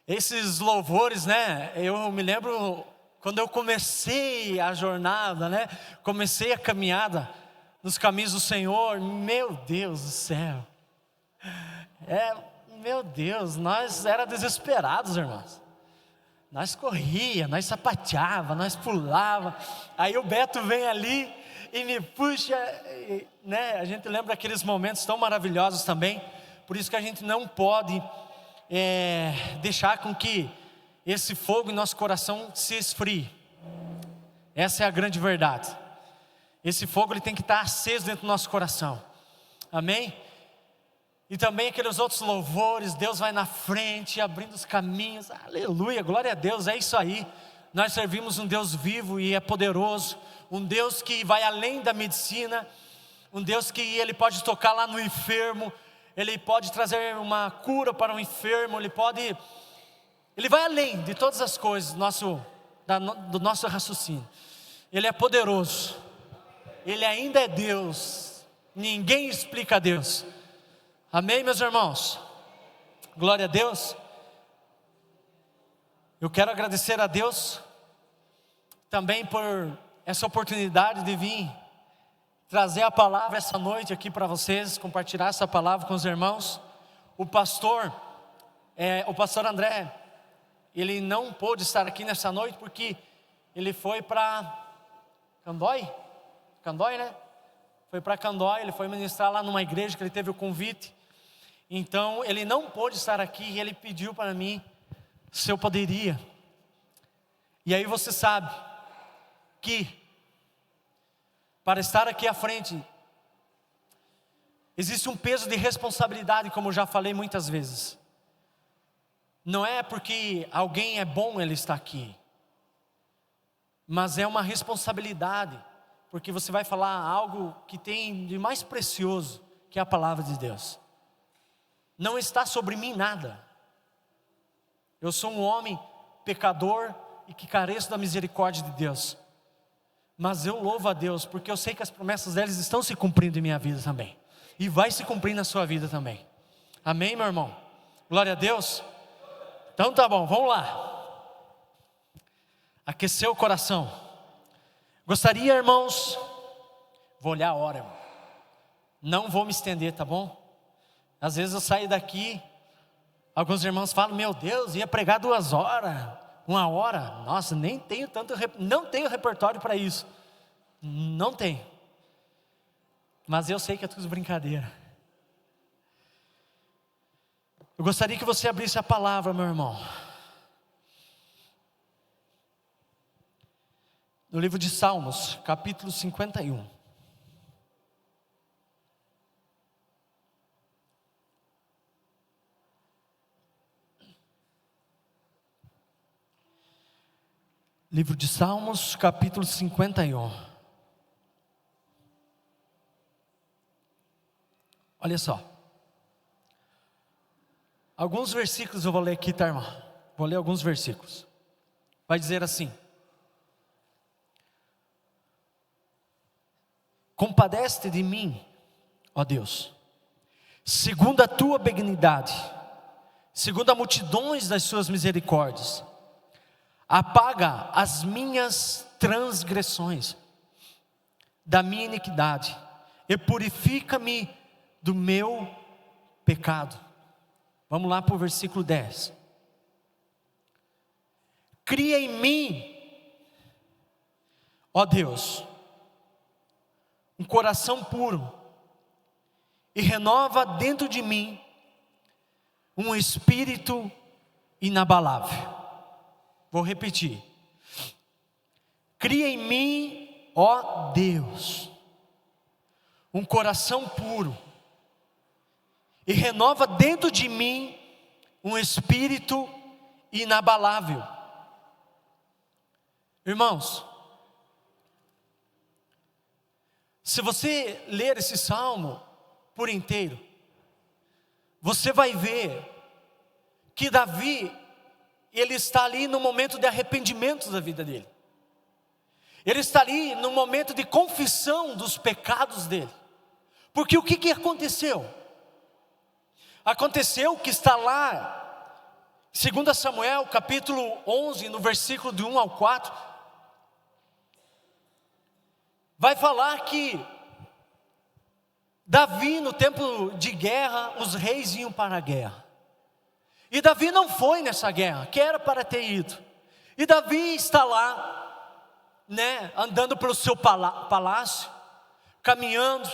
Esses louvores, né? Eu me lembro quando eu comecei a jornada, né? Comecei a caminhada nos caminhos do Senhor. Meu Deus do céu. Meu Deus, nós era desesperados, irmãos. Nós corria, nós sapateava, nós pulava. Aí o Beto vem ali e me puxa, né? A gente lembra aqueles momentos tão maravilhosos também. Por isso que a gente não pode deixar com que esse fogo em nosso coração se esfrie. Essa é a grande verdade. Esse fogo ele tem que estar aceso dentro do nosso coração. Amém? E também aqueles outros louvores, Deus vai na frente, abrindo os caminhos. Aleluia, glória a Deus, é isso aí. Nós servimos um Deus vivo e é poderoso. Um Deus que vai além da medicina. Um Deus que Ele pode tocar lá no enfermo. Ele pode trazer uma cura para o enfermo. Ele vai além de todas as coisas do nosso raciocínio. Ele é poderoso. Ele ainda é Deus. Ninguém explica a Deus. Amém, meus irmãos? Glória a Deus. Eu quero agradecer a Deus também por essa oportunidade de vir trazer a palavra essa noite aqui para vocês, compartilhar essa palavra com os irmãos. O pastor André, ele não pôde estar aqui nessa noite porque ele foi para Candói, né? Foi para Candói, ele foi ministrar lá numa igreja que ele teve o convite. Então ele não pôde estar aqui e ele pediu para mim se eu poderia. E aí você sabe que para estar aqui à frente existe um peso de responsabilidade, como eu já falei muitas vezes. Não é porque alguém é bom ele estar aqui, mas é uma responsabilidade, porque você vai falar algo que tem de mais precioso, que é a palavra de Deus. Não está sobre mim nada. Eu sou um homem pecador e que careço da misericórdia de Deus. Mas eu louvo a Deus, porque eu sei que as promessas deles estão se cumprindo em minha vida também. E vai se cumprir na sua vida também. Amém, meu irmão? Glória a Deus. Então tá bom, vamos lá. Aquecer o coração. Gostaria, irmãos, vou olhar a hora, irmão. Não vou me estender, tá bom? Às vezes eu saio daqui, alguns irmãos falam, meu Deus, ia pregar 2 horas, 1 hora. Nossa, não tenho repertório para isso. Não tenho. Mas eu sei que é tudo brincadeira. Eu gostaria que você abrisse a palavra, meu irmão. No livro de Salmos, capítulo 51. Livro de Salmos, capítulo 51. Olha só. Alguns versículos eu vou ler aqui, tá, irmão? Vou ler alguns versículos. Vai dizer assim: compadece-te de mim, ó Deus, segundo a tua benignidade, segundo a multidões das suas misericórdias. Apaga as minhas transgressões, da minha iniquidade, e purifica-me do meu pecado. Vamos lá para o versículo 10. Cria em mim, ó Deus, um coração puro, e renova dentro de mim um espírito inabalável. Vou repetir. Cria em mim, ó Deus, um coração puro, e renova dentro de mim um espírito inabalável. Irmãos, se você ler esse salmo por inteiro, você vai ver que Davi, ele está ali no momento de arrependimento da vida dele. Ele está ali no momento de confissão dos pecados dele. Porque o que aconteceu? Aconteceu que está lá, 2 Samuel, capítulo 11, no versículo de 1 ao 4, vai falar que Davi, no tempo de guerra, os reis iam para a guerra. E Davi não foi nessa guerra, que era para ter ido. E Davi está lá, andando pelo seu palácio, caminhando,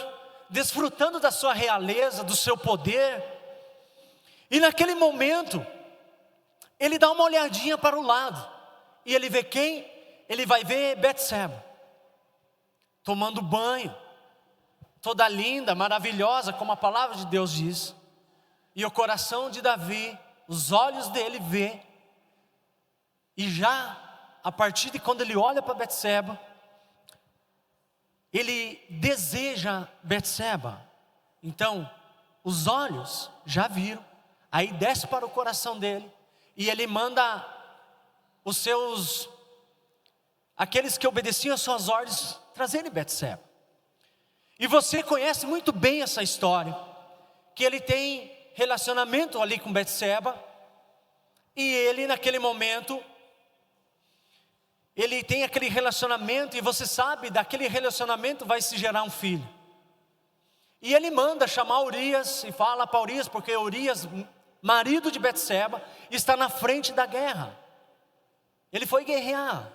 desfrutando da sua realeza, do seu poder. E naquele momento, ele dá uma olhadinha para o lado, e ele vê quem? Ele vai ver Betseba, tomando banho, toda linda, maravilhosa, como a palavra de Deus diz. E o coração de Davi, os olhos dele vê, e já a partir de quando ele olha para Betseba, ele deseja Betseba. Então, os olhos já viram, aí desce para o coração dele, e ele manda aqueles que obedeciam às suas ordens, trazerem Betseba. E você conhece muito bem essa história, que ele tem relacionamento ali com Betseba, e ele naquele momento, ele tem aquele relacionamento, e você sabe, daquele relacionamento vai se gerar um filho. E ele manda chamar Urias, e fala para Urias, porque Urias, marido de Betseba, está na frente da guerra. Ele foi guerrear.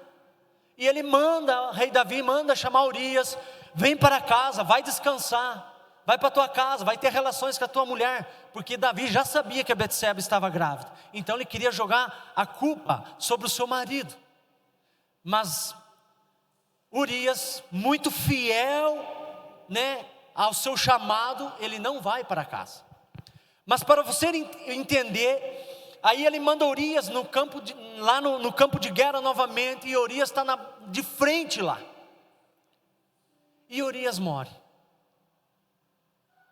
E ele manda, o rei Davi manda chamar Urias, vem para casa, vai descansar, vai para a tua casa, vai ter relações com a tua mulher, porque Davi já sabia que a Betseba estava grávida, então ele queria jogar a culpa sobre o seu marido. Mas Urias, muito fiel, ao seu chamado, ele não vai para casa. Mas para você entender, aí ele manda Urias no campo de guerra novamente, e Urias está de frente lá. E Urias morre.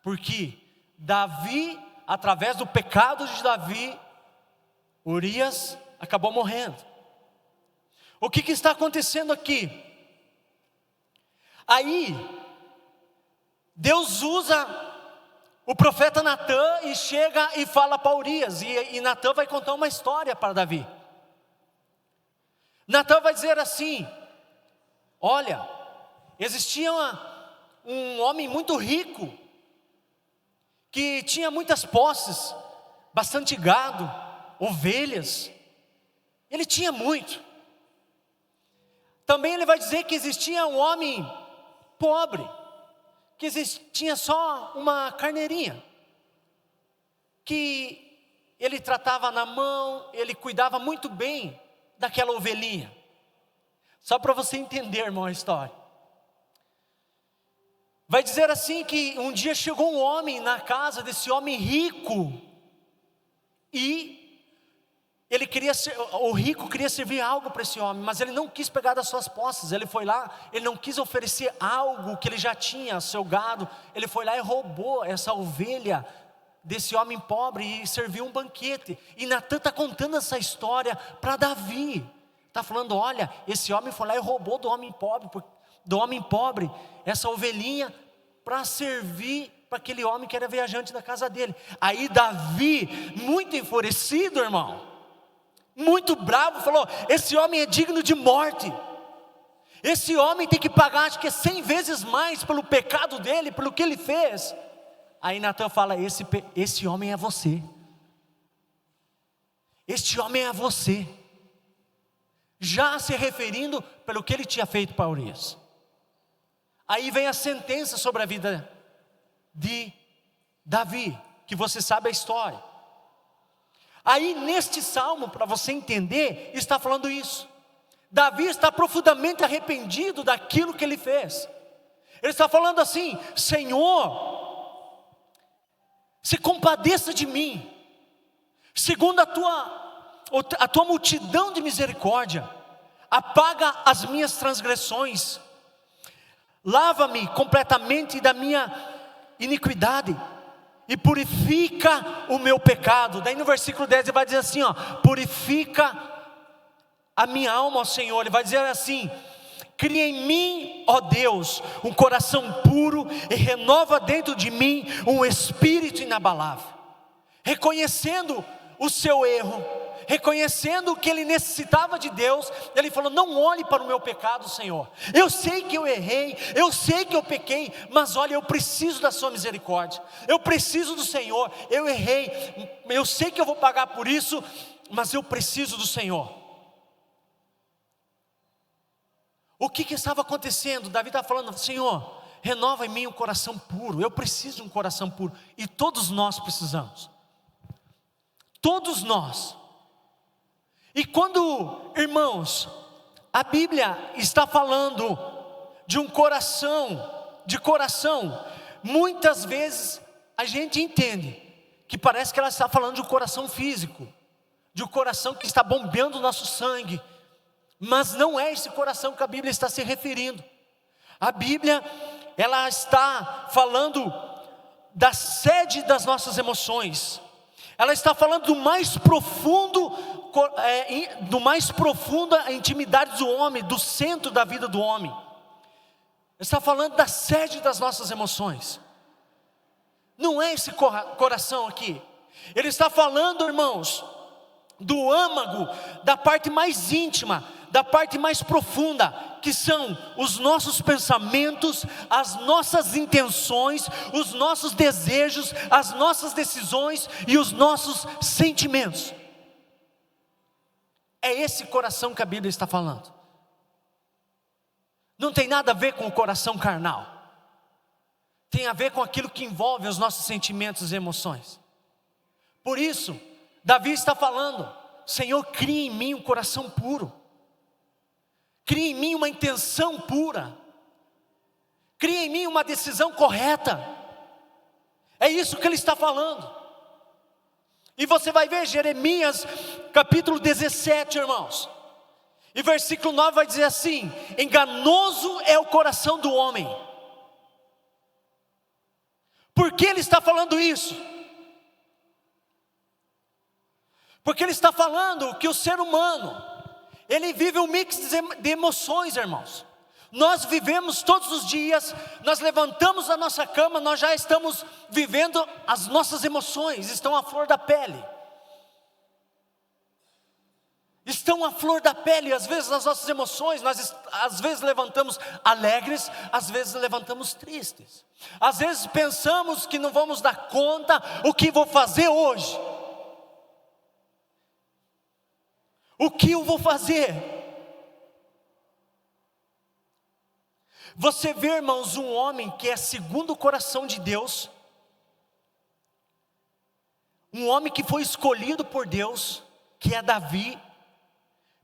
Porque Davi, através do pecado de Davi, Urias acabou morrendo. O que está acontecendo aqui? Aí, Deus usa o profeta Natã e chega e fala para Urias, e Natã vai contar uma história para Davi. Natã vai dizer assim: olha, existia um homem muito rico, que tinha muitas posses, bastante gado, ovelhas, ele tinha muito. Também ele vai dizer que existia um homem pobre, que tinha só uma carneirinha, que ele tratava na mão, ele cuidava muito bem daquela ovelhinha. Só para você entender, irmão, a história. Vai dizer assim que um dia chegou um homem na casa desse homem rico, e o rico queria servir algo para esse homem, mas ele não quis pegar das suas posses. Ele foi lá, ele não quis oferecer algo que ele já tinha, seu gado. Ele foi lá e roubou essa ovelha desse homem pobre e serviu um banquete. E Natã está contando essa história para Davi. Está falando: olha, esse homem foi lá e roubou do homem pobre essa ovelhinha para servir para aquele homem que era viajante da casa dele. Aí Davi, muito enfurecido, irmão, muito bravo, falou: esse homem é digno de morte, esse homem tem que pagar, acho que é 100 vezes mais pelo pecado dele, pelo que ele fez. Aí Natã fala: esse homem é você, este homem é você, já se referindo pelo que ele tinha feito para Urias. Aí vem a sentença sobre a vida de Davi, que você sabe a história. Aí neste salmo, para você entender, está falando isso. Davi está profundamente arrependido daquilo que ele fez. Ele está falando assim: Senhor, se compadeça de mim, segundo a tua multidão de misericórdia, apaga as minhas transgressões, lava-me completamente da minha iniquidade e purifica o meu pecado. Daí no versículo 10 ele vai dizer assim, purifica a minha alma, ó Senhor. Ele vai dizer assim: cria em mim, ó Deus, um coração puro, e renova dentro de mim um espírito inabalável. reconhecendo o seu erro, reconhecendo que ele necessitava de Deus, ele falou: não olhe para o meu pecado, Senhor, eu sei que eu errei, eu sei que eu pequei, mas olha, eu preciso da sua misericórdia, eu preciso do Senhor, eu errei, eu sei que eu vou pagar por isso, mas eu preciso do Senhor. O que estava acontecendo? Davi estava falando: Senhor, renova em mim um coração puro, eu preciso de um coração puro, e todos nós precisamos, todos nós. E quando, irmãos, a Bíblia está falando de um coração, muitas vezes a gente entende que parece que ela está falando de um coração físico, de um coração que está bombeando o nosso sangue, mas não é esse coração que a Bíblia está se referindo. A Bíblia, ela está falando da sede das nossas emoções, ela está falando do mais profundo, profunda intimidade do homem, do centro da vida do homem. Está falando da sede das nossas emoções. Não é esse coração aqui. Ele está falando, irmãos, do âmago, da parte mais íntima, da parte mais profunda, que são os nossos pensamentos, as nossas intenções, os nossos desejos, as nossas decisões e os nossos sentimentos. É esse coração que a Bíblia está falando. Não tem nada a ver com o coração carnal, tem a ver com aquilo que envolve os nossos sentimentos e emoções. Por isso, Davi está falando: Senhor, cria em mim um coração puro, cria em mim uma intenção pura, cria em mim uma decisão correta. É isso que ele está falando. E você vai ver Jeremias capítulo 17, irmãos, e versículo 9 vai dizer assim: enganoso é o coração do homem. Por que ele está falando isso? Porque ele está falando que o ser humano, ele vive um mix de emoções, irmãos. Nós vivemos todos os dias, nós levantamos da nossa cama, nós já estamos vivendo, as nossas emoções estão à flor da pele. Estão à flor da pele, às vezes as nossas emoções, nós às vezes levantamos alegres, às vezes levantamos tristes. Às vezes pensamos que não vamos dar conta, o que vou fazer hoje? O que eu vou fazer? Você vê, irmãos, um homem que é segundo o coração de Deus, um homem que foi escolhido por Deus, que é Davi,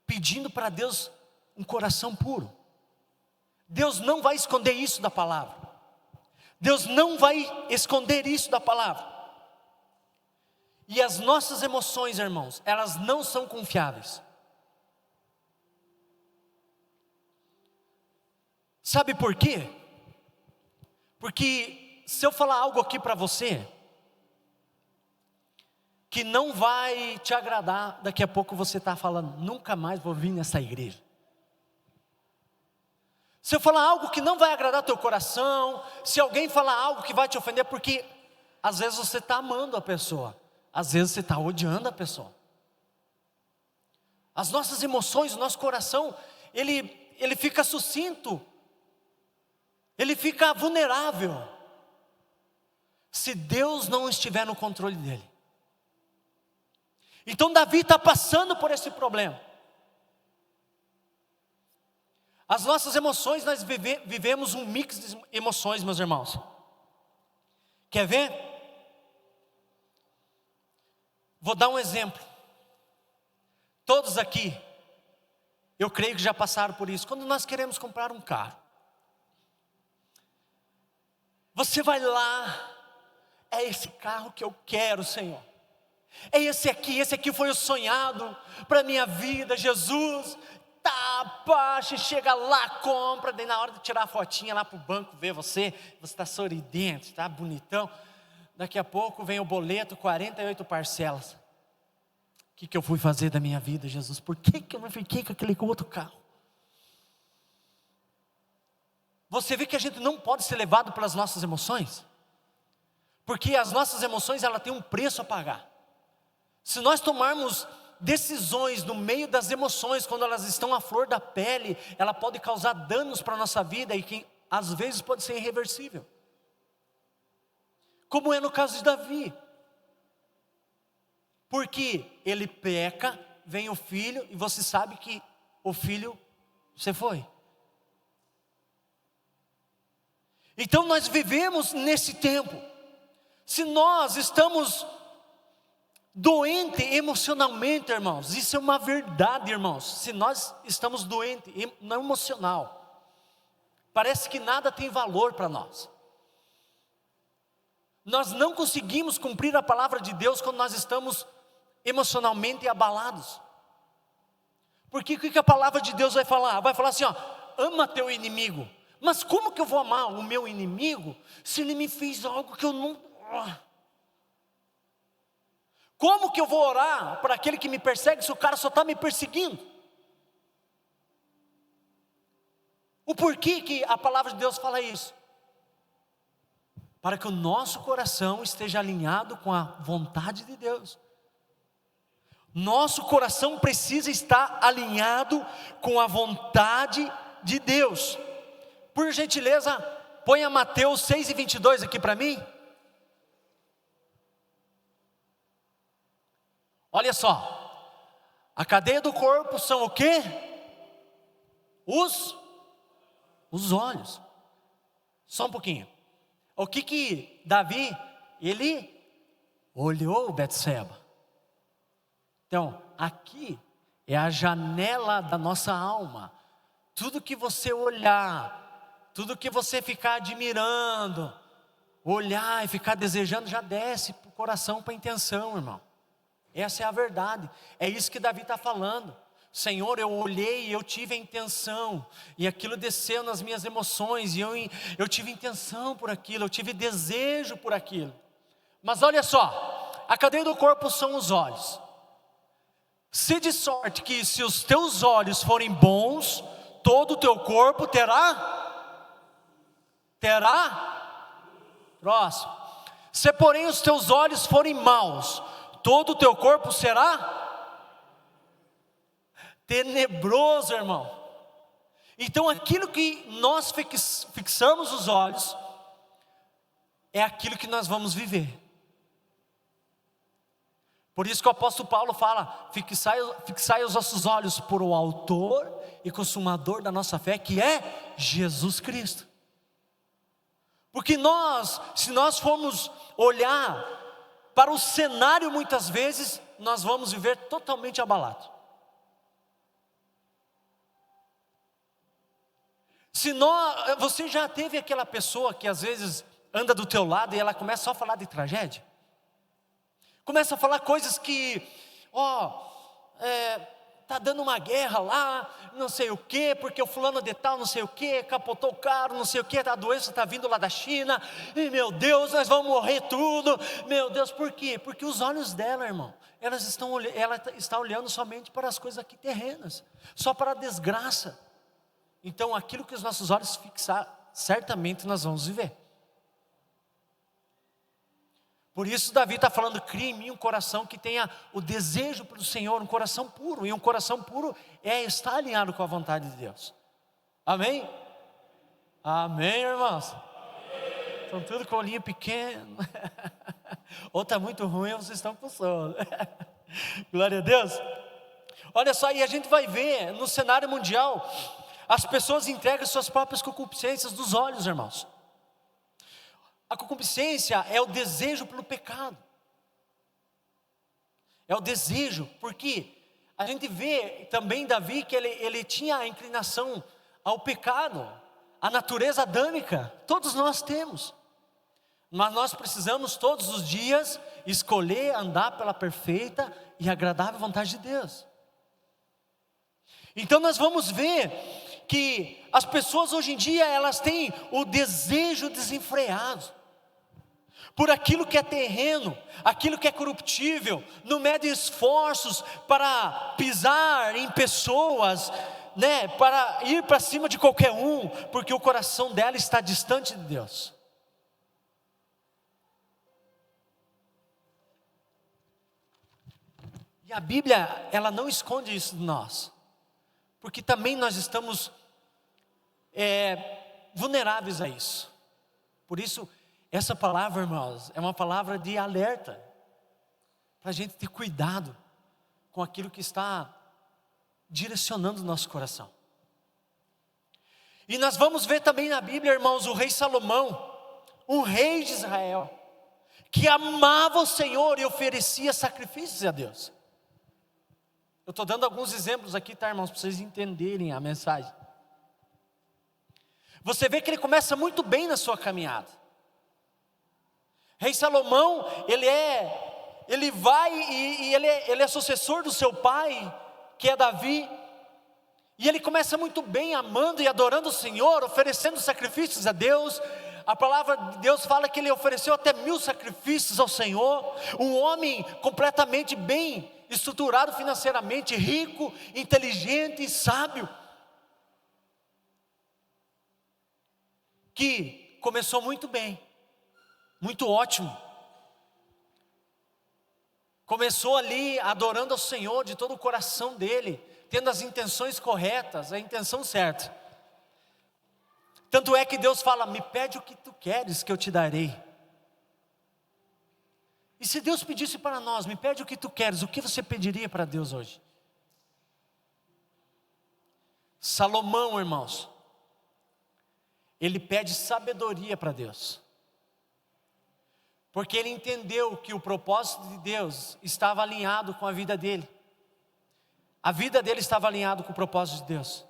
pedindo para Deus um coração puro. Deus não vai esconder isso da palavra. Deus não vai esconder isso da palavra. E as nossas emoções, irmãos, elas não são confiáveis. Sabe por quê? Porque se eu falar algo aqui para você que não vai te agradar, daqui a pouco você está falando: nunca mais vou vir nessa igreja. Se eu falar algo que não vai agradar teu coração, se alguém falar algo que vai te ofender, porque às vezes você está amando a pessoa, às vezes você está odiando a pessoa. As nossas emoções, o nosso coração, ele fica sucinto, ele fica vulnerável, se Deus não estiver no controle dele. Então Davi está passando por esse problema. As nossas emoções, nós vivemos um mix de emoções, meus irmãos. Quer ver? Vou dar um exemplo. Todos aqui, eu creio que já passaram por isso. Quando nós queremos comprar um carro, você vai lá: é esse carro que eu quero, Senhor. É esse aqui foi o sonhado para a minha vida, Jesus. Tá, baixa, chega lá, compra. Daí na hora de tirar a fotinha lá para o banco ver você está sorridente, está bonitão. Daqui a pouco vem o boleto, 48 parcelas. O que eu fui fazer da minha vida, Jesus? Por que eu não fiquei com aquele outro carro? Você vê que a gente não pode ser levado pelas nossas emoções, Porque as nossas emoções, ela tem um preço a pagar. Se nós tomarmos decisões no meio das emoções, quando elas estão à flor da pele, ela pode causar danos para a nossa vida e que às vezes pode ser irreversível. Como é no caso de Davi. Porque ele peca, vem o filho e você sabe que o filho se foi. Então nós vivemos nesse tempo. Se nós estamos doentes emocionalmente, irmãos, isso é uma verdade, irmãos. Se nós estamos doentes no emocional, parece que nada tem valor para nós. Nós não conseguimos cumprir a palavra de Deus quando nós estamos emocionalmente abalados. Porque o que a palavra de Deus vai falar? Vai falar assim, ó, ama teu inimigo. Mas como que eu vou amar o meu inimigo se ele me fez algo que eu não... Como que eu vou orar para aquele que me persegue se o cara só está me perseguindo? O porquê que a palavra de Deus fala isso? Para que o nosso coração esteja alinhado com a vontade de Deus. Nosso coração precisa estar alinhado com a vontade de Deus. Por gentileza, ponha Mateus 6:22 aqui para mim. Olha só, a cadeia do corpo são o quê? Os olhos. Só um pouquinho. O que Davi, ele olhou Betseba. Então, aqui é a janela da nossa alma. Tudo que você olhar, tudo que você ficar admirando, olhar e ficar desejando, já desce para o coração, para a intenção, irmão. Essa é a verdade, é isso que Davi está falando. Senhor, eu olhei e eu tive a intenção, e aquilo desceu nas minhas emoções, e eu tive intenção por aquilo, eu tive desejo por aquilo. Mas olha só, a cadeia do corpo são os olhos. Se de sorte que se os teus olhos forem bons, todo o teu corpo terá? Próximo. Se porém os teus olhos forem maus, todo o teu corpo será tenebroso, irmão. Então aquilo que nós fixamos os olhos, é aquilo que nós vamos viver. Por isso que o apóstolo Paulo fala, fixai os vossos olhos por o autor e consumador da nossa fé, que é Jesus Cristo. Porque se nós formos olhar para o cenário, muitas vezes, nós vamos viver totalmente abalados. Você já teve aquela pessoa que às vezes anda do teu lado e ela começa só a falar de tragédia? Começa a falar coisas que, tá dando uma guerra lá, não sei o quê, porque o fulano de tal, não sei o quê, capotou o carro, não sei o quê, a doença está vindo lá da China, e meu Deus, nós vamos morrer tudo, meu Deus, por quê? Porque os olhos dela, irmão, ela está olhando somente para as coisas aqui terrenas, só para a desgraça. Então aquilo que os nossos olhos fixar, certamente nós vamos viver. Por isso Davi está falando, cria em mim um coração que tenha o desejo pelo Senhor, um coração puro. E um coração puro é estar alinhado com a vontade de Deus. Amém? Amém, irmãos? Amém. Estão tudo com o olhinho pequeno. Ou está muito ruim, ou vocês estão com sono. Glória a Deus. Olha só, e a gente vai ver no cenário mundial, as pessoas entregam suas próprias concupiscências dos olhos, irmãos. A concupiscência é o desejo pelo pecado. É o desejo, porque a gente vê também Davi que ele tinha a inclinação ao pecado, a natureza adâmica, todos nós temos. Mas nós precisamos todos os dias escolher andar pela perfeita e agradável vontade de Deus. Então nós vamos ver que as pessoas hoje em dia, elas têm o desejo desenfreado por aquilo que é terreno, aquilo que é corruptível, não mede esforços para pisar em pessoas, para ir para cima de qualquer um, porque o coração dela está distante de Deus. E a Bíblia, ela não esconde isso de nós, porque também nós estamos vulneráveis a isso. Por isso, essa palavra, irmãos, é uma palavra de alerta, para a gente ter cuidado com aquilo que está direcionando o nosso coração. E nós vamos ver também na Bíblia, irmãos, o rei Salomão, um rei de Israel, que amava o Senhor e oferecia sacrifícios a Deus. Eu estou dando alguns exemplos aqui, tá, irmãos, para vocês entenderem a mensagem. Você vê que ele começa muito bem na sua caminhada. Rei Salomão, ele é sucessor do seu pai, que é Davi. E ele começa muito bem, amando e adorando o Senhor, oferecendo sacrifícios a Deus. A palavra de Deus fala que ele ofereceu até 1000 sacrifícios ao Senhor. Um homem completamente bem estruturado financeiramente, rico, inteligente e sábio, que começou muito bem, muito ótimo. Começou ali adorando ao Senhor de todo o coração dele, tendo as intenções corretas, a intenção certa. Tanto é que Deus fala: me pede o que tu queres que eu te darei. E se Deus pedisse para nós: me pede o que tu queres, o que você pediria para Deus hoje? Salomão, irmãos, ele pede sabedoria para Deus, porque ele entendeu que o propósito de Deus estava alinhado com a vida dele. A vida dele estava alinhada com o propósito de Deus.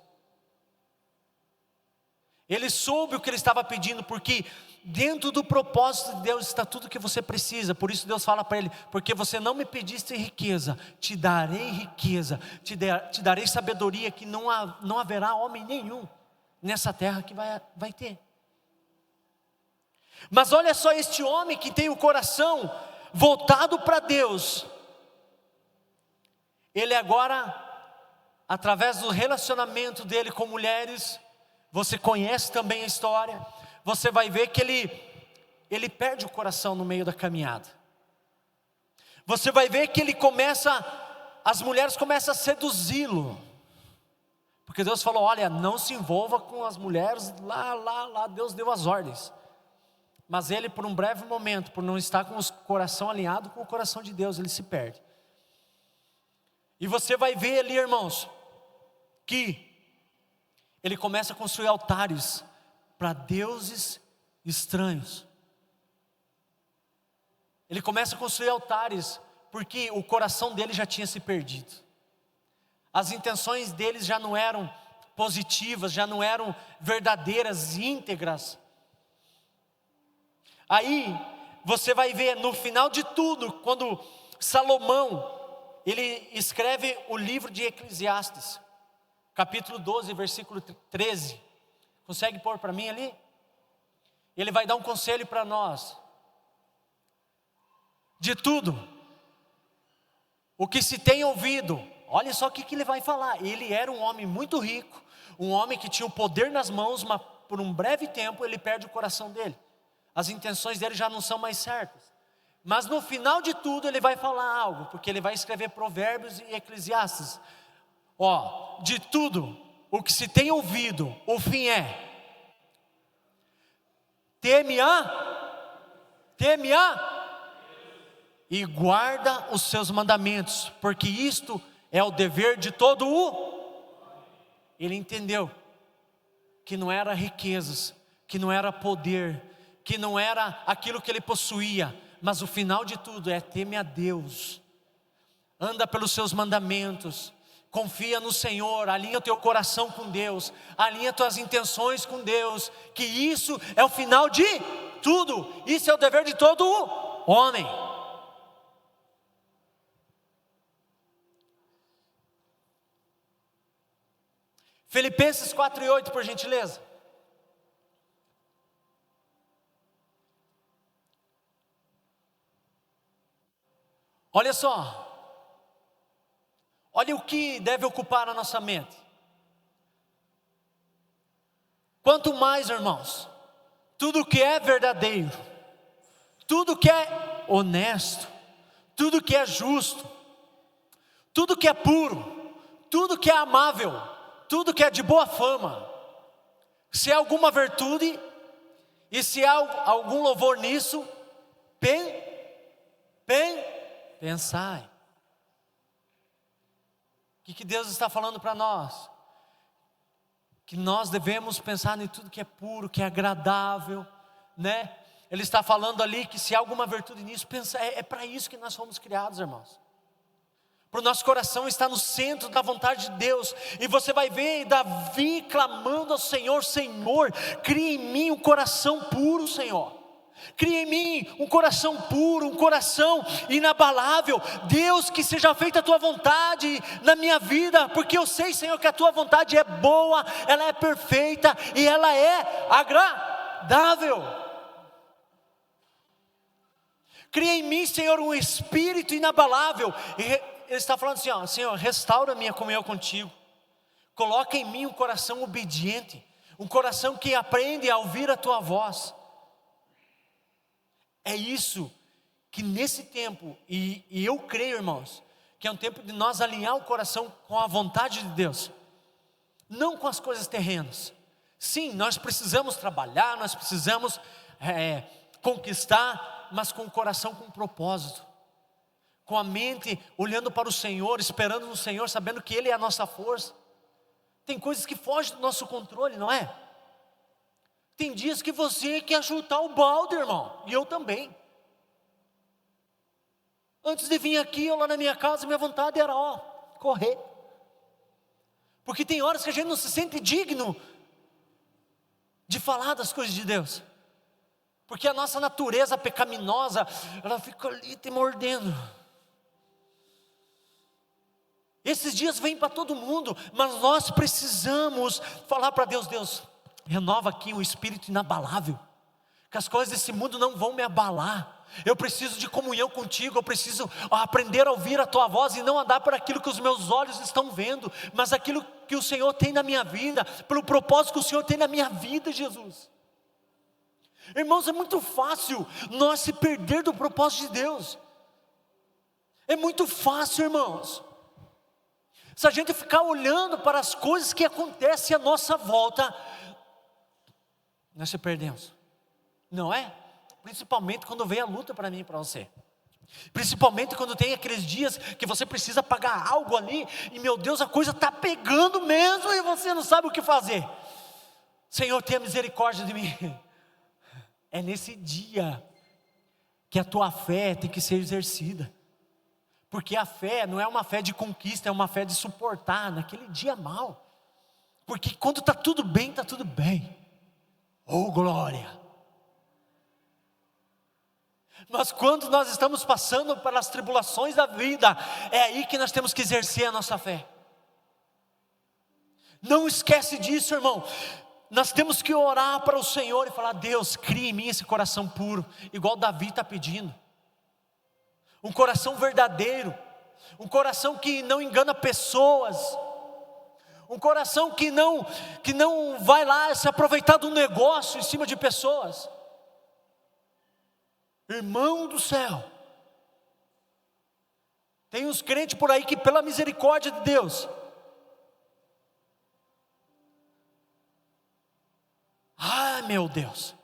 Ele soube o que ele estava pedindo, porque dentro do propósito de Deus está tudo o que você precisa. Por isso Deus fala para ele: porque você não me pediste riqueza, te darei riqueza, te darei sabedoria que não haverá homem nenhum nessa terra que vai ter. Mas olha só, este homem que tem o coração voltado para Deus, ele agora, através do relacionamento dele com mulheres, você conhece também a história, você vai ver que ele perde o coração no meio da caminhada. Você vai ver que as mulheres começam a seduzi-lo, porque Deus falou: olha, não se envolva com as mulheres, lá Deus deu as ordens. Mas ele, por um breve momento, por não estar com o coração alinhado com o coração de Deus, ele se perde. E você vai ver ali, irmãos, que ele começa a construir altares para deuses estranhos. Ele começa a construir altares porque o coração dele já tinha se perdido. As intenções deles já não eram positivas, já não eram verdadeiras, íntegras. Aí você vai ver no final de tudo, quando Salomão, ele escreve o livro de Eclesiastes, capítulo 12, versículo 13. Consegue pôr para mim ali? Ele vai dar um conselho para nós. De tudo o que se tem ouvido, olha só o que ele vai falar. Ele era um homem muito rico, um homem que tinha o poder nas mãos, mas por um breve tempo ele perde o coração dele. As intenções dele já não são mais certas. Mas no final de tudo ele vai falar algo, porque ele vai escrever Provérbios e Eclesiastes. De tudo o que se tem ouvido, o fim é: teme-a e guarda os seus mandamentos, porque isto é o dever de todo o. Ele entendeu que não era riquezas, que não era poder, que não era aquilo que ele possuía, mas o final de tudo é: teme a Deus, anda pelos seus mandamentos, confia no Senhor, alinha o teu coração com Deus, alinha tuas intenções com Deus, que isso é o final de tudo, isso é o dever de todo o homem. Filipenses 4:8, por gentileza. Olha só, olha o que deve ocupar a nossa mente. Quanto mais, irmãos, tudo que é verdadeiro, tudo que é honesto, tudo que é justo, tudo que é puro, tudo que é amável, tudo que é de boa fama, se há alguma virtude e se há algum louvor nisso, pensai. O que Deus está falando para nós? Que nós devemos pensar em tudo que é puro, que é agradável, né? Ele está falando ali que se há alguma virtude nisso, pensa, é para isso que nós fomos criados, irmãos. Para o nosso coração estar no centro da vontade de Deus. E você vai ver Davi clamando ao Senhor: Senhor, cria em mim um coração puro, Senhor. Cria em mim um coração puro, um coração inabalável. Deus, que seja feita a tua vontade na minha vida, porque eu sei, Senhor, que a tua vontade é boa, ela é perfeita e ela é agradável. Cria em mim, Senhor, um espírito inabalável. E Ele está falando assim, ó: Senhor, restaura a minha comunhão contigo. Coloca em mim um coração obediente, um coração que aprende a ouvir a tua voz. É isso que nesse tempo, e eu creio, irmãos, que é um tempo de nós alinhar o coração com a vontade de Deus, não com as coisas terrenas. Sim, nós precisamos trabalhar, nós precisamos conquistar, mas com o coração com propósito, com a mente olhando para o Senhor, esperando no Senhor, sabendo que Ele é a nossa força. Tem coisas que fogem do nosso controle, não é? Tem dias que você quer chutar o balde, irmão, e eu também. Antes de vir aqui, eu lá na minha casa, minha vontade era correr. Porque tem horas que a gente não se sente digno de falar das coisas de Deus. Porque a nossa natureza pecaminosa, ela fica ali te mordendo. Esses dias vêm para todo mundo, mas nós precisamos falar para Deus: Deus, renova aqui um espírito inabalável, que as coisas desse mundo não vão me abalar. Eu preciso de comunhão contigo, eu preciso aprender a ouvir a tua voz e não andar por aquilo que os meus olhos estão vendo, mas aquilo que o Senhor tem na minha vida, pelo propósito que o Senhor tem na minha vida, Jesus. Irmãos, é muito fácil nós se perder do propósito de Deus. É muito fácil, irmãos. Se a gente ficar olhando para as coisas que acontecem à nossa volta, nós se perdemos, não é? Principalmente quando vem a luta para mim e para você. Principalmente quando tem aqueles dias que você precisa pagar algo ali, e meu Deus, a coisa está pegando mesmo e você não sabe o que fazer. Senhor, tenha misericórdia de mim. É nesse dia que a tua fé tem que ser exercida. Porque a fé não é uma fé de conquista, é uma fé de suportar naquele dia mal. Porque quando está tudo bem, está tudo bem. Oh, glória! Mas quando nós estamos passando pelas tribulações da vida, é aí que nós temos que exercer a nossa fé. Não esquece disso, irmão. Nós temos que orar para o Senhor e falar: Deus, cria em mim esse coração puro, igual Davi está pedindo. Um coração verdadeiro, um coração que não engana pessoas, um coração que não vai lá se aproveitar do negócio em cima de pessoas. Irmão do céu, tem uns crentes por aí que, pela misericórdia de Deus, ai meu Deus,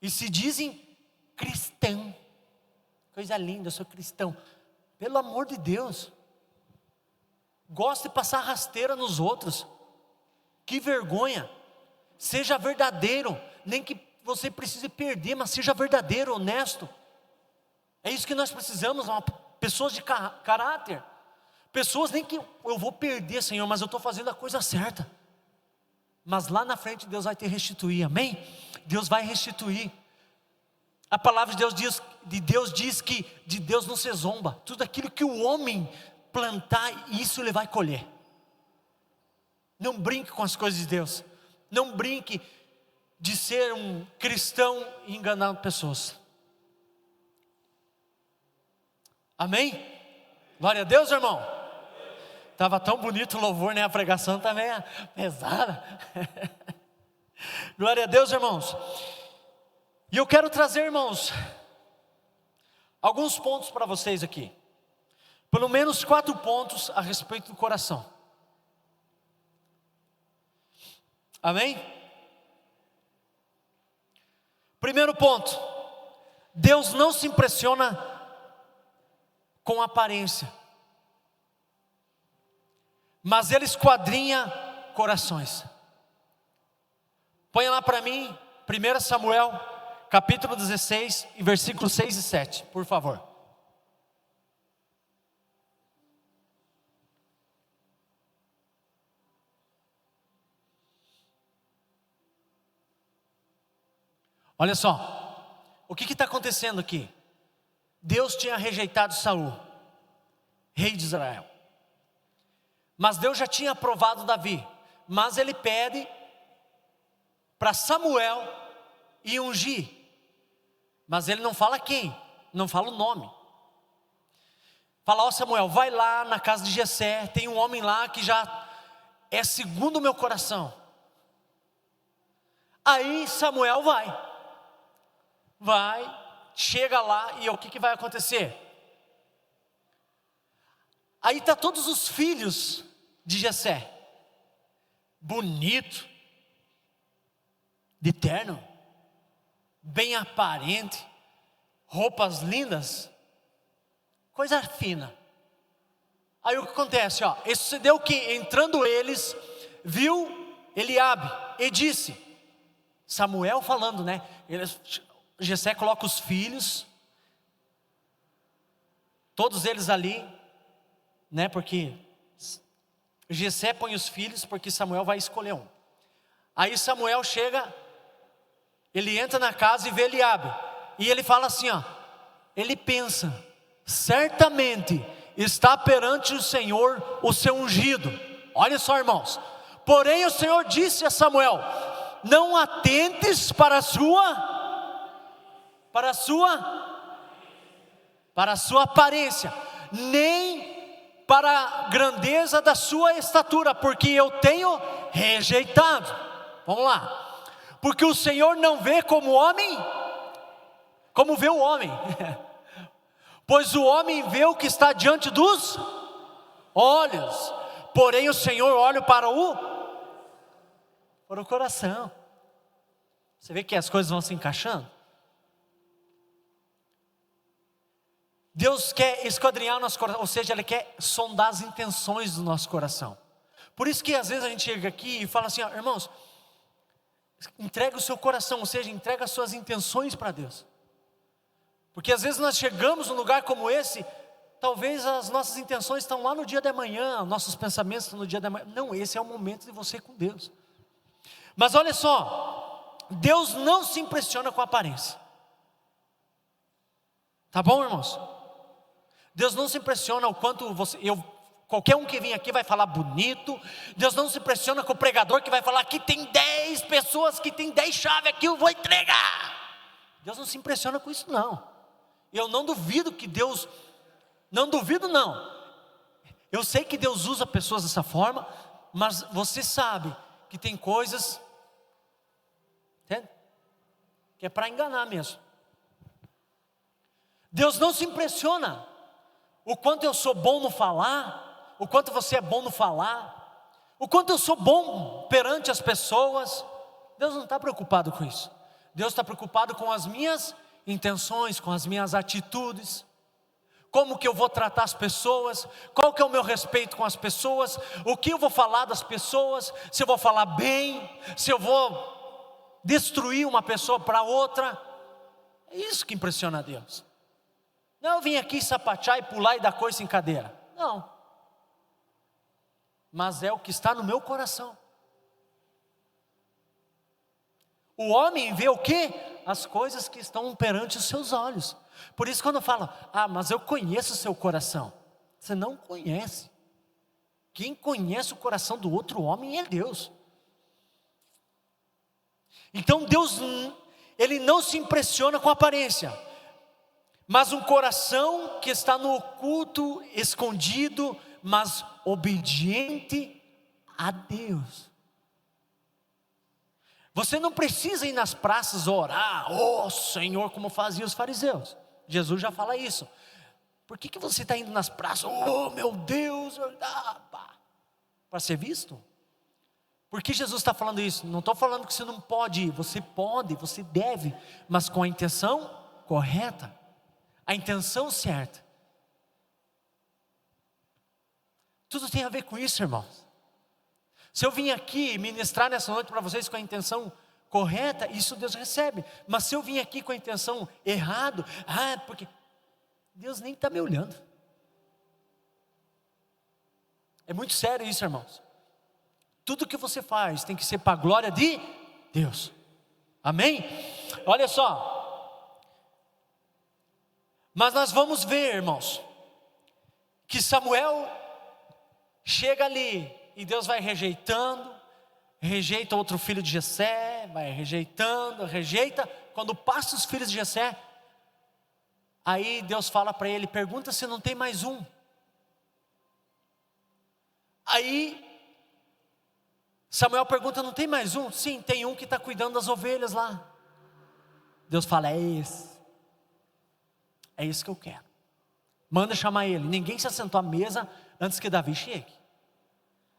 e se dizem cristão, coisa linda, eu sou cristão. Pelo amor de Deus, gosta de passar rasteira nos outros. Que vergonha. Seja verdadeiro, nem que você precise perder, mas seja verdadeiro, honesto. É isso que nós precisamos, pessoas de caráter. Pessoas nem que eu vou perder, Senhor, mas eu estou fazendo a coisa certa. Mas lá na frente Deus vai te restituir, amém? Deus vai restituir. A palavra de Deus diz que de Deus não se zomba. Tudo aquilo que o homem plantar, isso ele vai colher. Não brinque com as coisas de Deus. Não brinque de ser um cristão e enganar pessoas. Amém? Glória a Deus, irmão. Estava tão bonito o louvor, né? A pregação também é pesada. Glória a Deus, irmãos. E eu quero trazer, irmãos, alguns pontos para vocês aqui. Pelo menos 4 pontos a respeito do coração. Amém? Primeiro ponto: Deus não se impressiona com aparência, mas Ele esquadrinha corações. Põe lá para mim, 1 Samuel, capítulo 16, versículos 6 e 7, por favor. Olha só, o que está acontecendo aqui? Deus tinha rejeitado Saul, rei de Israel, mas Deus já tinha aprovado Davi, mas Ele pede para Samuel ir ungir, mas Ele não fala quem, não fala o nome. Fala: ó Samuel, vai lá na casa de Jessé, tem um homem lá que já é segundo o meu coração. Aí Samuel vai, chega lá e o que vai acontecer? Aí está todos os filhos de Jessé, bonito, de terno, bem aparente, roupas lindas, coisa fina. Aí o que acontece? Isso sucedeu que, entrando eles, viu Eliabe e disse, Samuel falando, né? Jessé coloca os filhos, todos eles ali, né? Porque Jessé põe os filhos, porque Samuel vai escolher um. Aí Samuel chega, ele entra na casa e vê Eliabe, e ele fala assim, ele pensa, certamente está perante o Senhor o seu ungido. Olha só, irmãos, porém o Senhor disse a Samuel, não atentes para a sua aparência, nem para a grandeza da sua estatura, porque eu tenho rejeitado. Vamos lá. Porque o Senhor não vê como homem, como vê o homem, pois o homem vê o que está diante dos olhos, porém o Senhor olha para o coração. Você vê que as coisas vão se encaixando? Deus quer esquadrinhar o nosso coração, ou seja, Ele quer sondar as intenções do nosso coração. Por isso que às vezes a gente chega aqui e fala assim, irmãos, entrega o seu coração, ou seja, entrega as suas intenções para Deus. Porque às vezes nós chegamos num lugar como esse, talvez as nossas intenções estão lá no dia da manhã, nossos pensamentos estão no dia da manhã. Não, esse é o momento de você com Deus. Mas olha só, Deus não se impressiona com a aparência. Tá bom, irmãos? Deus não se impressiona o quanto qualquer um que vem aqui vai falar bonito. Deus não se impressiona com o pregador que vai falar que tem 10 pessoas, que tem 10 chaves aqui, eu vou entregar. Deus não se impressiona com isso não. Eu não duvido que Deus, não duvido não. Eu sei que Deus usa pessoas dessa forma, mas você sabe que tem coisas, entende? Que é para enganar mesmo. Deus não se impressiona o quanto eu sou bom no falar, o quanto você é bom no falar, o quanto eu sou bom perante as pessoas. Deus não está preocupado com isso. Deus está preocupado com as minhas intenções, com as minhas atitudes, como que eu vou tratar as pessoas, qual que é o meu respeito com as pessoas, o que eu vou falar das pessoas, se eu vou falar bem, se eu vou destruir uma pessoa para outra. É isso que impressiona a Deus. Não, eu vim aqui sapatear e pular e dar coisa em cadeira. Não. Mas é o que está no meu coração. O homem vê o quê? As coisas que estão perante os seus olhos. Por isso quando eu falo, mas eu conheço o seu coração. Você não conhece. Quem conhece o coração do outro homem é Deus. Então Deus, Ele não se impressiona com a aparência, mas um coração que está no oculto, escondido, mas obediente a Deus. Você não precisa ir nas praças orar, Senhor, como faziam os fariseus. Jesus já fala isso. Por que você está indo nas praças? Oh meu Deus, para ser visto? Por que Jesus está falando isso? Não estou falando que você não pode ir, você pode, você deve, mas com a intenção correta, a intenção certa. Tudo tem a ver com isso, irmãos. Se eu vim aqui ministrar nessa noite para vocês com a intenção correta, isso Deus recebe. Mas se eu vim aqui com a intenção errada, porque Deus nem está me olhando. É muito sério isso, irmãos. Tudo que você faz tem que ser para a glória de Deus. Amém? Olha só. Mas nós vamos ver, irmãos, que Samuel chega ali e Deus vai rejeitando, rejeita outro filho de Jessé, vai rejeitando, rejeita. Quando passa os filhos de Jessé, aí Deus fala para ele, pergunta se não tem mais um. Aí Samuel pergunta, não tem mais um? Sim, tem um que está cuidando das ovelhas lá. Deus fala, é esse que eu quero. Manda chamar ele. Ninguém se assentou à mesa antes que Davi chegue.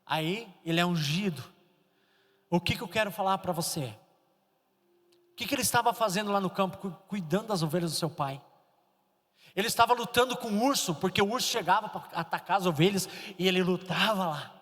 Aí ele é ungido. O que eu quero falar para você? O que ele estava fazendo lá no campo, cuidando das ovelhas do seu pai? Ele estava lutando com o urso, porque o urso chegava para atacar as ovelhas e ele lutava lá.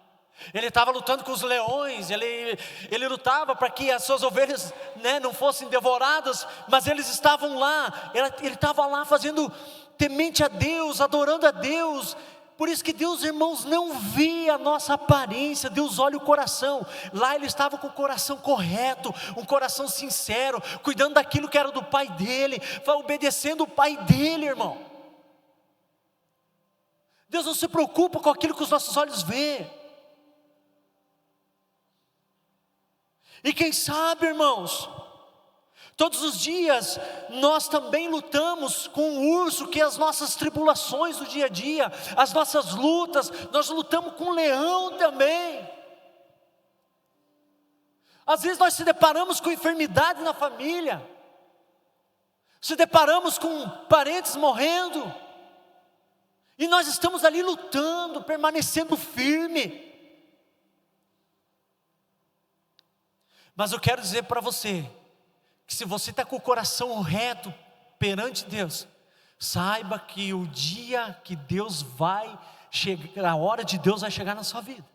Ele estava lutando com os leões, ele lutava para que as suas ovelhas, não fossem devoradas, mas eles estavam lá, ele estava lá fazendo temente a Deus, adorando a Deus. Por isso que Deus, irmãos, não vê a nossa aparência, Deus olha o coração. Lá ele estava com o coração correto, um coração sincero, cuidando daquilo que era do pai dele, obedecendo o pai dele, irmão. Deus não se preocupa com aquilo que os nossos olhos vê. E quem sabe, irmãos, todos os dias nós também lutamos com o urso, que é as nossas tribulações do dia a dia, as nossas lutas, nós lutamos com o leão também. Às vezes nós se deparamos com enfermidade na família, se deparamos com parentes morrendo, e nós estamos ali lutando, permanecendo firme. Mas eu quero dizer para você, que se você está com o coração reto perante Deus, saiba que o dia que Deus vai chegar, a hora de Deus vai chegar na sua vida.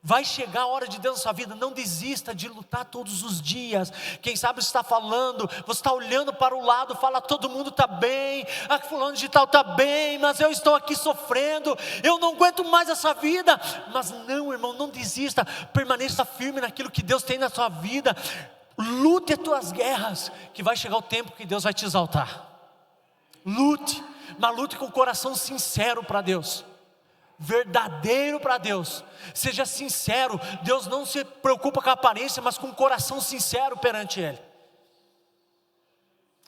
Vai chegar a hora de Deus na sua vida. Não desista de lutar todos os dias. Quem sabe você está falando, você está olhando para o lado, fala, todo mundo está bem, fulano de tal está bem, mas eu estou aqui sofrendo, eu não aguento mais essa vida. Mas não, irmão, não desista, permaneça firme naquilo que Deus tem na sua vida. Lute as tuas guerras, que vai chegar o tempo que Deus vai te exaltar. Lute, mas lute com o coração sincero para Deus, verdadeiro para Deus. Seja sincero. Deus não se preocupa com a aparência, mas com o coração sincero perante Ele.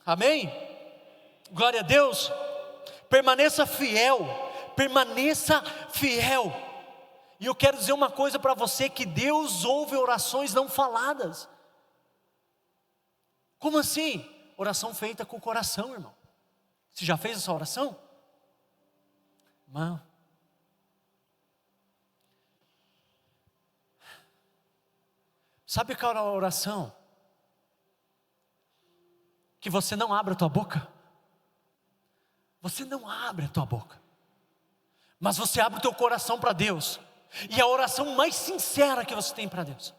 Amém? Glória a Deus. Permaneça fiel, permaneça fiel. E eu quero dizer uma coisa para você, que Deus ouve orações não faladas. Como assim? Oração feita com o coração, irmão. Você já fez essa oração? Irmão, sabe qual é a oração? Que você não abre a tua boca. Você não abre a tua boca, mas você abre o teu coração para Deus. E a oração mais sincera que você tem para Deus,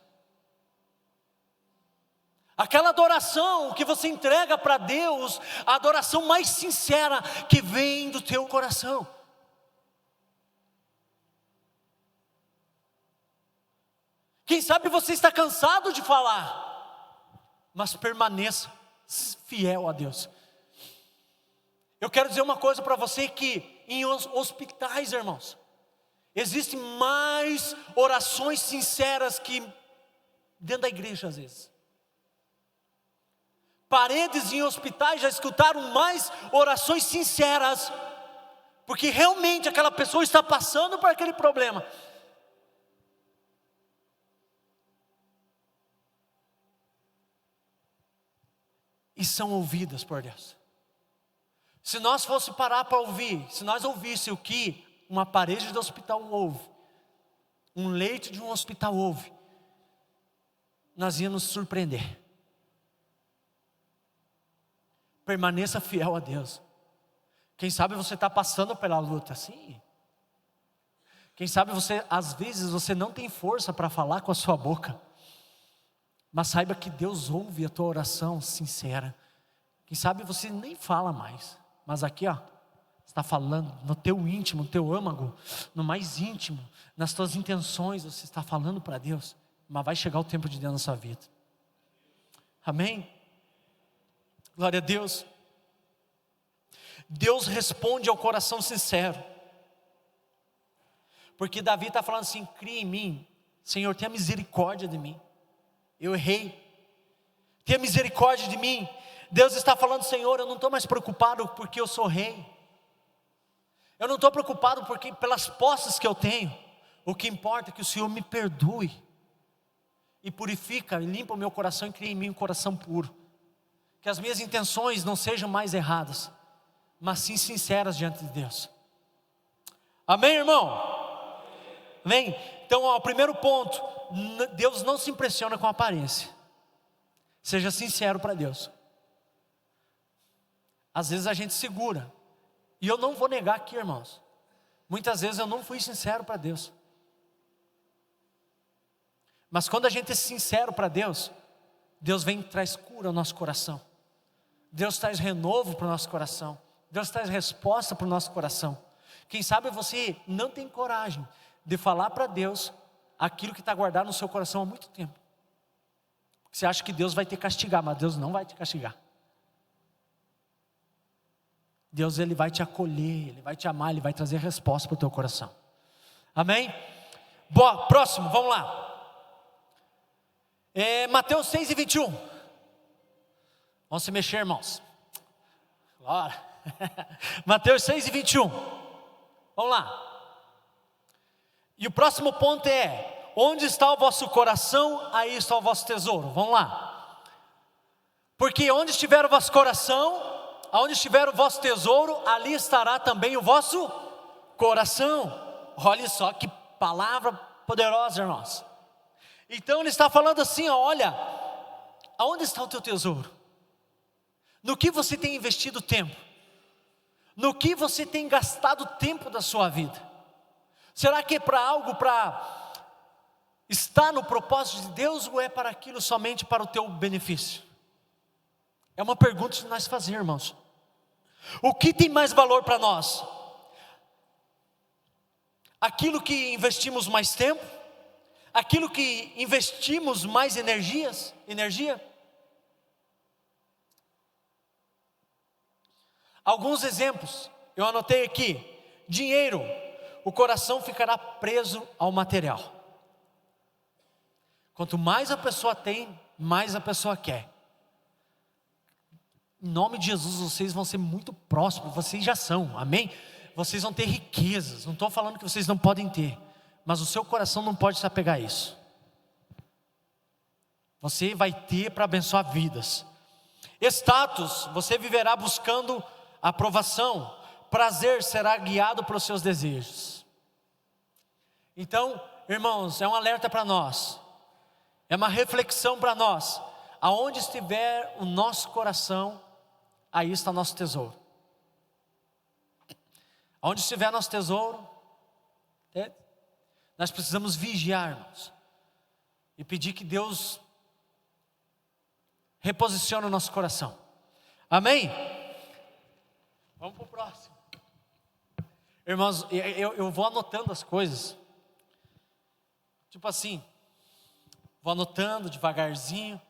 aquela adoração que você entrega para Deus, a adoração mais sincera que vem do teu coração. Quem sabe você está cansado de falar, mas permaneça fiel a Deus. Eu quero dizer uma coisa para você, que em hospitais, irmãos, existem mais orações sinceras que dentro da igreja às vezes. Paredes em hospitais já escutaram mais orações sinceras, porque realmente aquela pessoa está passando por aquele problema. E são ouvidas por Deus. Se nós fosse parar para ouvir, se nós ouvisse o que uma parede de hospital ouve, um leito de um hospital ouve, nós íamos nos surpreender. Permaneça fiel a Deus. Quem sabe você está passando pela luta, sim. Quem sabe às vezes você não tem força para falar com a sua boca, mas saiba que Deus ouve a tua oração sincera. Quem sabe você nem fala mais, mas aqui está falando no teu íntimo, no teu âmago, no mais íntimo, nas tuas intenções, você está falando para Deus, mas vai chegar o tempo de Deus na sua vida. Amém? Glória a Deus. Deus responde ao coração sincero, porque Davi está falando assim: cria em mim, Senhor, tenha misericórdia de mim, eu errei, tenha misericórdia de mim. Deus está falando: Senhor, eu não estou mais preocupado porque eu sou rei, eu não estou preocupado pelas posses que eu tenho, o que importa é que o Senhor me perdoe, e purifica, e limpa o meu coração, e cria em mim um coração puro, que as minhas intenções não sejam mais erradas, mas sim sinceras diante de Deus. Amém, irmão? Amém? Então, o primeiro ponto, Deus não se impressiona com a aparência. Seja sincero para Deus. Às vezes a gente segura, e eu não vou negar aqui, irmãos, muitas vezes eu não fui sincero para Deus, mas quando a gente é sincero para Deus, Deus vem e traz cura ao nosso coração, Deus traz renovo para o nosso coração, Deus traz resposta para o nosso coração. Quem sabe você não tem coragem de falar para Deus aquilo que está guardado no seu coração há muito tempo. Você acha que Deus vai te castigar, mas Deus não vai te castigar. Deus, Ele vai te acolher, Ele vai te amar, Ele vai trazer resposta para o teu coração. Amém? Boa, próximo, vamos lá. Mateus 6:21. Vamos se mexer, irmãos. Glória. Mateus 6:21. Vamos lá. E o próximo ponto é: onde está o vosso coração, aí está o vosso tesouro. Vamos lá. Porque onde estiver o vosso coração, aonde estiver o vosso tesouro, ali estará também o vosso coração. Olha só que palavra poderosa, irmãos. Então ele está falando assim: olha, aonde está o teu tesouro? No que você tem investido tempo? No que você tem gastado tempo da sua vida? Será que é para estar no propósito de Deus, ou é para aquilo somente para o teu benefício? É uma pergunta que nós fazemos, irmãos. O que tem mais valor para nós? Aquilo que investimos mais tempo? Aquilo que investimos mais energia? Alguns exemplos, eu anotei aqui. Dinheiro, o coração ficará preso ao material. Quanto mais a pessoa tem, mais a pessoa quer. Em nome de Jesus, vocês vão ser muito prósperos, vocês já são, amém? Vocês vão ter riquezas, não estou falando que vocês não podem ter, mas o seu coração não pode se apegar a isso. Você vai ter para abençoar vidas. Status, você viverá buscando aprovação. Prazer, será guiado pelos seus desejos. Então, irmãos, é um alerta para nós, é uma reflexão para nós. Aonde estiver o nosso coração, aí está o nosso tesouro. Aonde estiver nosso tesouro, nós precisamos vigiar, irmãos, e pedir que Deus reposicione o nosso coração. Amém? Vamos para o próximo. Irmãos, eu vou anotando as coisas, tipo assim, vou anotando devagarzinho,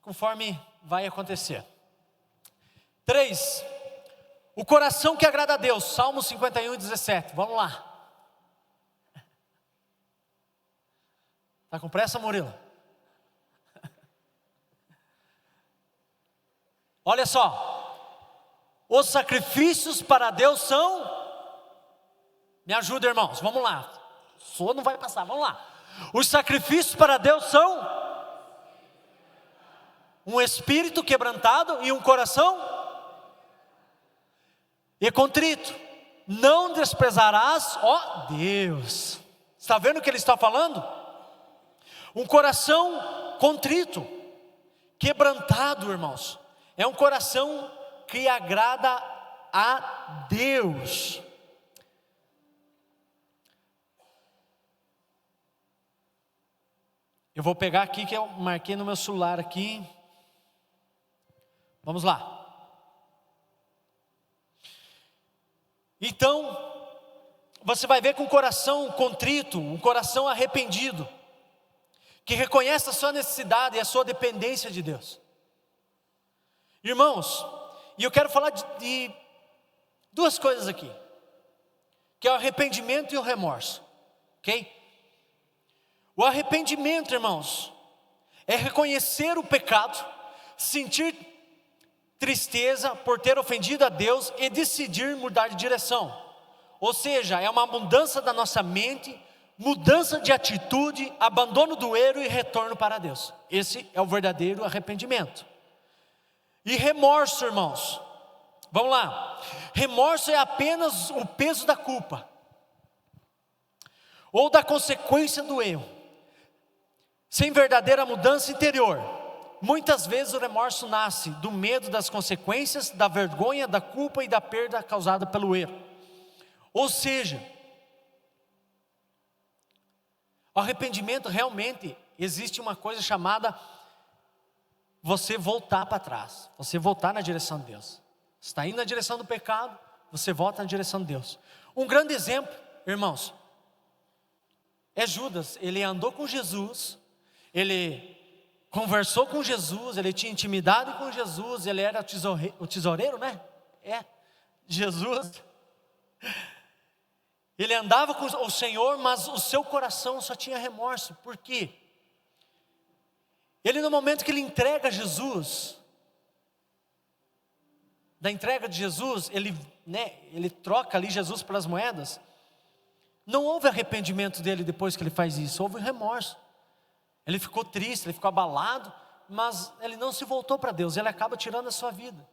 conforme vai acontecer. 3, o coração que agrada a Deus, Salmo 51:17, vamos lá. Está com pressa, Murilo? Olha só, os sacrifícios para Deus são, me ajuda, irmãos, vamos lá, o som não vai passar, vamos lá. Os sacrifícios para Deus são um espírito quebrantado e um coração. e contrito. Não desprezarás, ó Deus. Está vendo o que ele está falando? Um coração contrito, quebrantado, irmãos, é um coração que agrada a Deus. Eu vou pegar aqui que eu marquei no meu celular aqui. Vamos lá. Então, você vai ver com um coração contrito, um coração arrependido, que reconhece a sua necessidade e a sua dependência de Deus. Irmãos, e eu quero falar de duas coisas aqui, que é o arrependimento e o remorso, ok? O arrependimento, irmãos, é reconhecer o pecado, sentir tristeza por ter ofendido a Deus e decidir mudar de direção. Ou seja, é uma mudança da nossa mente, mudança de atitude, abandono do erro e retorno para Deus. Esse é o verdadeiro arrependimento. E remorso, irmãos, vamos lá. Remorso é apenas o peso da culpa ou da consequência do erro, sem verdadeira mudança interior. Muitas vezes o remorso nasce do medo das consequências, da vergonha, da culpa e da perda causada pelo erro. Ou seja, o arrependimento realmente existe uma coisa chamada você voltar para trás, você voltar na direção de Deus. Você está indo na direção do pecado, você volta na direção de Deus. Um grande exemplo, irmãos, é Judas. Ele andou com Jesus, ele conversou com Jesus, ele tinha intimidade com Jesus, ele era o tesoureiro, né? Jesus. Ele andava com o Senhor, mas o seu coração só tinha remorso. Por quê? Ele, no momento que ele entrega Jesus, da entrega de Jesus, ele troca ali Jesus pelas moedas. Não houve arrependimento dele depois que ele faz isso, houve remorso. Ele ficou triste, ele ficou abalado, mas ele não se voltou para Deus, ele acaba tirando a sua vida.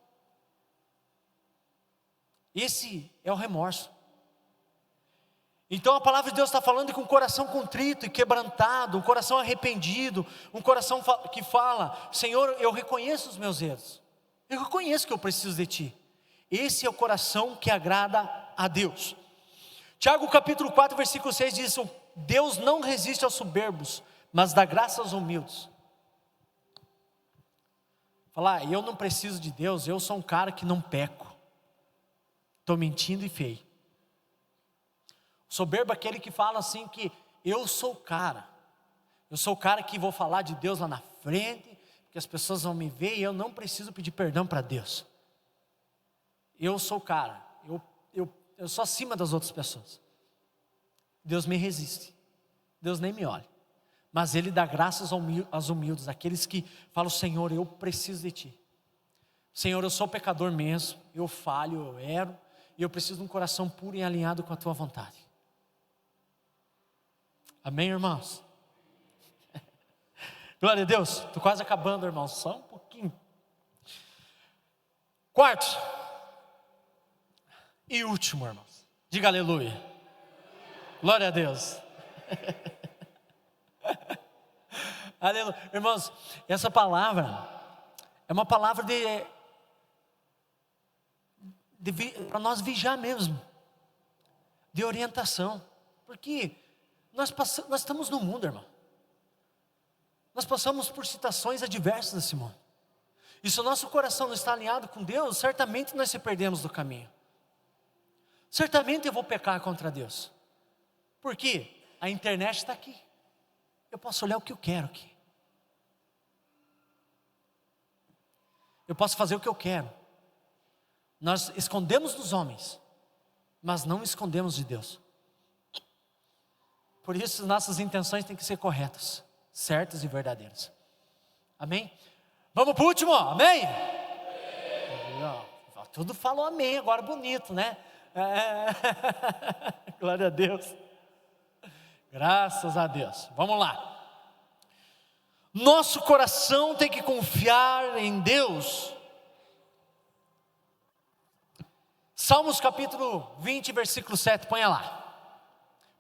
Esse é o remorso. Então a palavra de Deus está falando com um coração contrito e quebrantado, um coração arrependido, um coração que fala: Senhor, eu reconheço os meus erros, eu reconheço que eu preciso de Ti. Esse é o coração que agrada a Deus. Tiago capítulo 4 versículo 6 diz: Deus não resiste aos soberbos, mas dá graça aos humildes. Falar, eu não preciso de Deus, eu sou um cara que não peco, estou mentindo e feio. Soberbo é aquele que fala assim que eu sou o cara que vou falar de Deus lá na frente, que as pessoas vão me ver e eu não preciso pedir perdão para Deus. Eu sou o cara, eu sou acima das outras pessoas. Deus me resiste, Deus nem me olha, mas Ele dá graças aos humildes, aqueles que falam: Senhor, eu preciso de Ti. Senhor, eu sou pecador mesmo, eu falho, eu erro, e eu preciso de um coração puro e alinhado com a Tua vontade. Amém, irmãos? Glória a Deus. Estou quase acabando, irmãos, só um pouquinho. Quarto e último, irmãos, diga aleluia. Glória a Deus. Aleluia. Irmãos, essa palavra é uma palavra para nós vigiar mesmo, de orientação, porque nós estamos no mundo, irmão. Nós passamos por situações adversas nesse mundo. E se o nosso coração não está alinhado com Deus, certamente nós se perdemos do caminho. Certamente eu vou pecar contra Deus. Por quê? A internet está aqui. Eu posso olhar o que eu quero aqui. Eu posso fazer o que eu quero. Nós escondemos dos homens, mas não escondemos de Deus. Por isso nossas intenções têm que ser corretas, certas e verdadeiras. Amém? Vamos para o último, amém? Tudo falou amém, agora bonito, né? Glória a Deus. Graças a Deus. Vamos lá. Nosso coração tem que confiar em Deus, Salmos capítulo 20, versículo 7, ponha lá.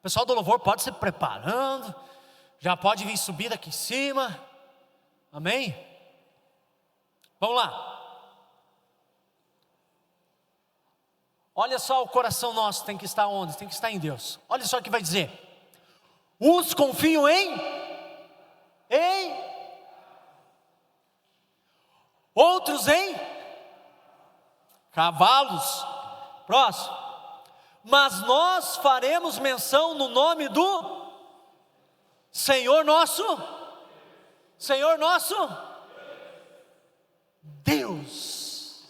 O pessoal do louvor pode se preparando, já pode vir subir aqui em cima, amém? Vamos lá. Olha só, o coração nosso tem que estar onde? Tem que estar em Deus. Olha só o que vai dizer: uns confiam em outros em cavalos. Próximo. Mas nós faremos menção no nome do Senhor nosso Deus.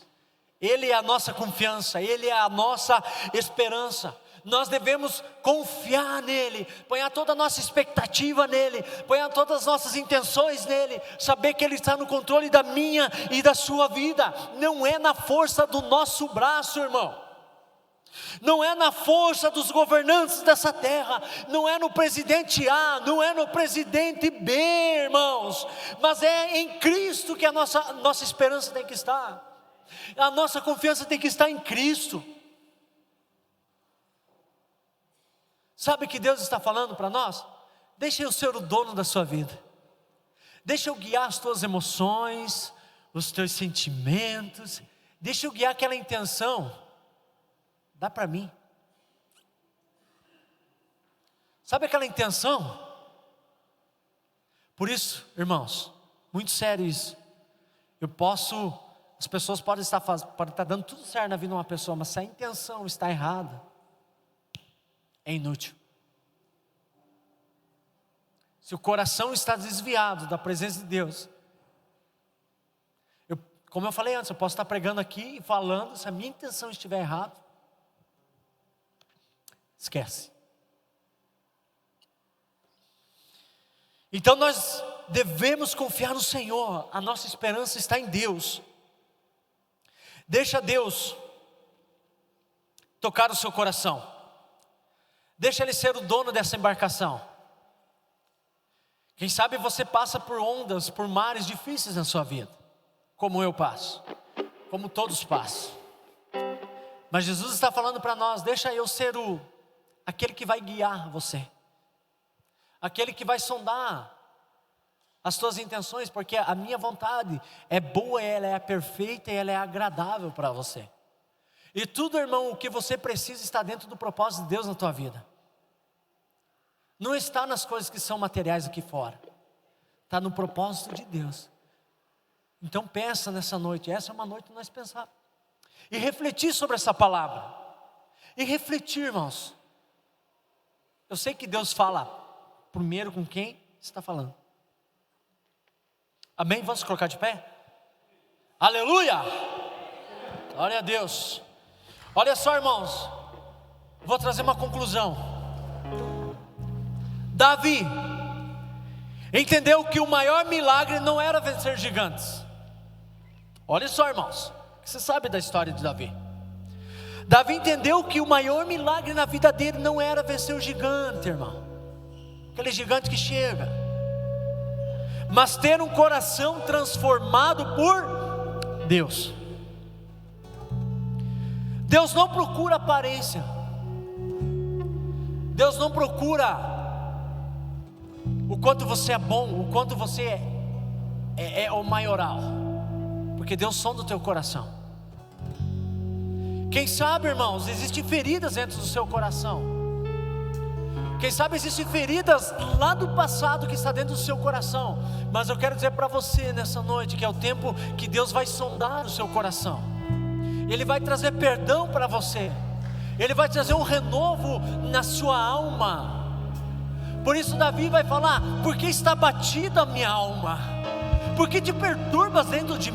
Ele é a nossa confiança, Ele é a nossa esperança. Nós devemos confiar nele, ponhar toda a nossa expectativa nele, ponhar todas as nossas intenções nele, saber que ele está no controle da minha e da sua vida. Não é na força do nosso braço, irmão, não é na força dos governantes dessa terra, não é no presidente A, não é no presidente B, irmãos, mas é em Cristo que a nossa esperança tem que estar, a nossa confiança tem que estar em Cristo. Sabe o que Deus está falando para nós? Deixa eu ser o dono da sua vida, deixa eu guiar as tuas emoções, os teus sentimentos, deixa eu guiar aquela intenção. Dá para mim. Sabe aquela intenção? Por isso, irmãos, muito sério isso. As pessoas podem estar dando tudo certo na vida de uma pessoa, mas se a intenção está errada, é inútil. Se o coração está desviado da presença de Deus, como eu falei antes, eu posso estar pregando aqui e falando, se a minha intenção estiver errada, esquece. Então nós devemos confiar no Senhor, a nossa esperança está em Deus. Deixa Deus tocar o seu coração, deixa Ele ser o dono dessa embarcação. Quem sabe você passa por ondas, por mares difíceis na sua vida, como eu passo, como todos passam. Mas Jesus está falando para nós: deixa eu ser aquele que vai guiar você, aquele que vai sondar as tuas intenções, porque a minha vontade é boa, ela é perfeita e ela é agradável para você. E tudo, irmão, o que você precisa está dentro do propósito de Deus na tua vida. Não está nas coisas que são materiais aqui fora, está no propósito de Deus. Então pensa nessa noite, essa é uma noite para nós pensar e refletir sobre essa palavra. E refletir, irmãos. Eu sei que Deus fala primeiro com quem está falando. Amém? Vamos colocar de pé? Aleluia! Glória a Deus. Olha só, irmãos, vou trazer uma conclusão. Davi entendeu que o maior milagre não era vencer gigantes. Olha só, irmãos, você sabe da história de Davi. Davi entendeu que o maior milagre na vida dele não era vencer o gigante, irmão, aquele gigante que chega, mas ter um coração transformado por Deus. Deus não procura aparência, Deus não procura o quanto você é bom, o quanto você é o maioral, porque Deus sonda o teu coração. Quem sabe, irmãos, existem feridas dentro do seu coração. Quem sabe existem feridas lá do passado que está dentro do seu coração. Mas eu quero dizer para você nessa noite que é o tempo que Deus vai sondar o seu coração. Ele vai trazer perdão para você. Ele vai trazer um renovo na sua alma. Por isso Davi vai falar: por que está batida a minha alma? Por que te perturbas dentro de